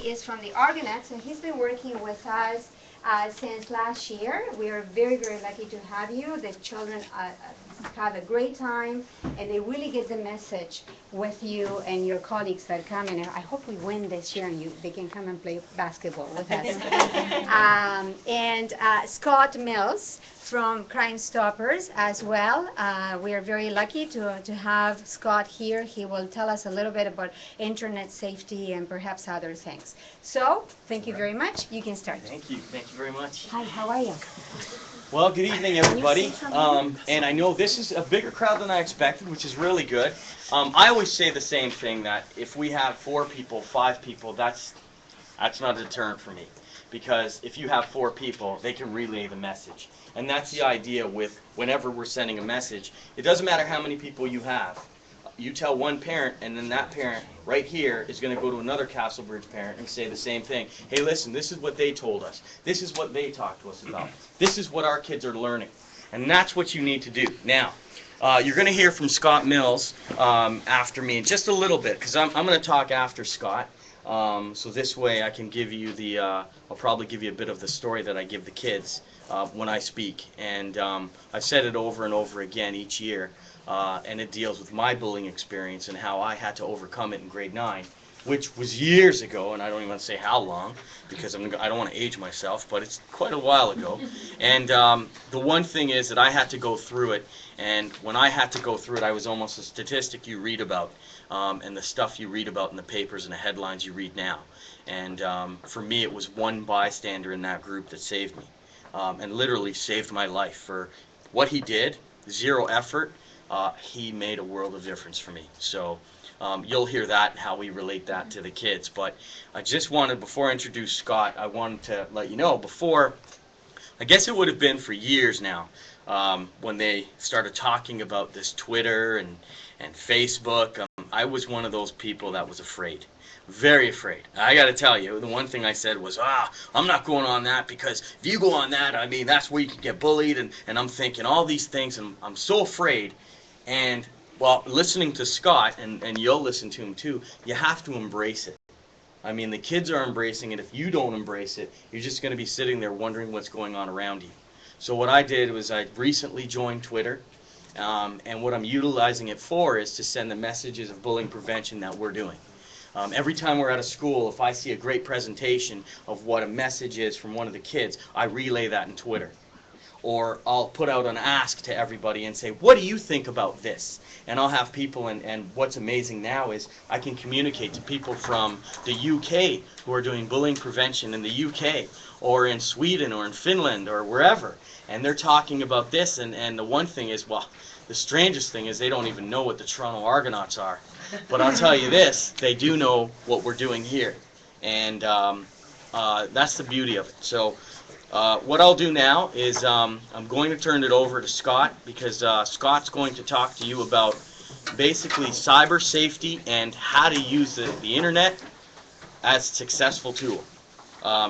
is from the Argonauts, and he's been working with us since last year. We are very, very lucky to have you. The children have a great time, and they really get the message with you and your colleagues that come. And I hope we win this year, and they can come and play basketball with us. And Scott Mills from Crime Stoppers as well. We are very lucky to have Scott here. He will tell us a little bit about internet safety and perhaps other things. So, thank you very much. You can start. Thank you. Thank you very much. Hi, how are you? Well, good evening, everybody. And I know this is a bigger crowd than I expected, which is really good. I always say the same thing, that if we have 4 people, 5 people, that's not a deterrent for me. Because if you have 4 people, they can relay the message. And that's the idea with whenever we're sending a message. It doesn't matter how many people you have. You tell one parent, and then that parent right here is going to go to another Castlebridge parent and say the same thing. Hey, listen, this is what they told us. This is what they talked to us about. This is what our kids are learning. And that's what you need to do. Now, you're going to hear from Scott Mills after me in just a little bit, because I'm going to talk after Scott. So this way I can give you the, I'll probably give you a bit of the story that I give the kids when I speak. And I've said it over and over again each year. And it deals with my bullying experience and how I had to overcome it in grade 9, which was years ago, and I don't even want to say how long, because I don't want to age myself, but it's quite a while ago. And the one thing is that I had to go through it, and when I had to go through it, I was almost a statistic you read about, and the stuff you read about in the papers and the headlines you read now. And for me, it was one bystander in that group that saved me, and literally saved my life. For what he did, 0 effort, he made a world of difference for me. So you'll hear that and how we relate that to the kids. But I just wanted, before I introduce Scott, I wanted to let you know, before, I guess it would have been for years now, when they started talking about this Twitter and Facebook, I was one of those people that was afraid. Very afraid. I got to tell you, the one thing I said was, I'm not going on that, because if you go on that, I mean, that's where you can get bullied, and I'm thinking all these things, and I'm so afraid. And, well, listening to Scott, and you'll listen to him too, you have to embrace it. I mean, the kids are embracing it. If you don't embrace it, you're just going to be sitting there wondering what's going on around you. So what I did was I recently joined Twitter, and what I'm utilizing it for is to send the messages of bullying prevention that we're doing. Every time we're at a school, if I see a great presentation of what a message is from one of the kids, I relay that in Twitter. Or I'll put out an ask to everybody and say, what do you think about this? And I'll have people, and what's amazing now is I can communicate to people from the UK who are doing bullying prevention in the UK, or in Sweden, or in Finland, or wherever. And they're talking about this, and the one thing is, well, the strangest thing is they don't even know what the Toronto Argonauts are. But I'll tell you this, they do know what we're doing here. And that's the beauty of it. So what I'll do now is I'm going to turn it over to Scott, because Scott's going to talk to you about basically cyber safety and how to use the internet as a successful tool.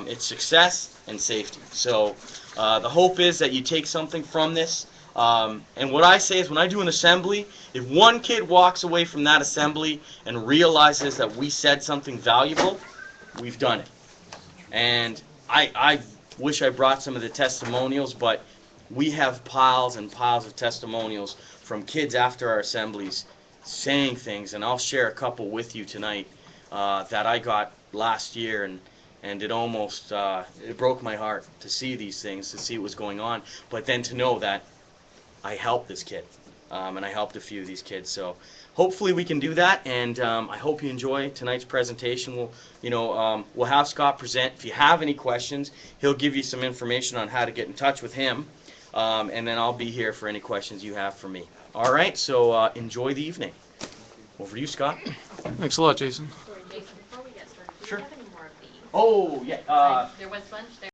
It's success and safety. So the hope is that you take something from this. And what I say is, when I do an assembly, if one kid walks away from that assembly and realizes that we said something valuable, we've done it. And I wish I brought some of the testimonials, but we have piles and piles of testimonials from kids after our assemblies saying things, and I'll share a couple with you tonight that I got last year, and it almost it broke my heart to see these things, to see what was going on, but then to know that I helped this kid, and I helped a few of these kids. So hopefully we can do that, and I hope you enjoy tonight's presentation. We'll have Scott present. If you have any questions, he'll give you some information on how to get in touch with him, and then I'll be here for any questions you have for me. All right, so enjoy the evening. Over to you, Scott. Thanks a lot, Jason. Sorry, Jason, before we get started, do Sure. you have any more of these? Oh, yeah. There was a bunch there.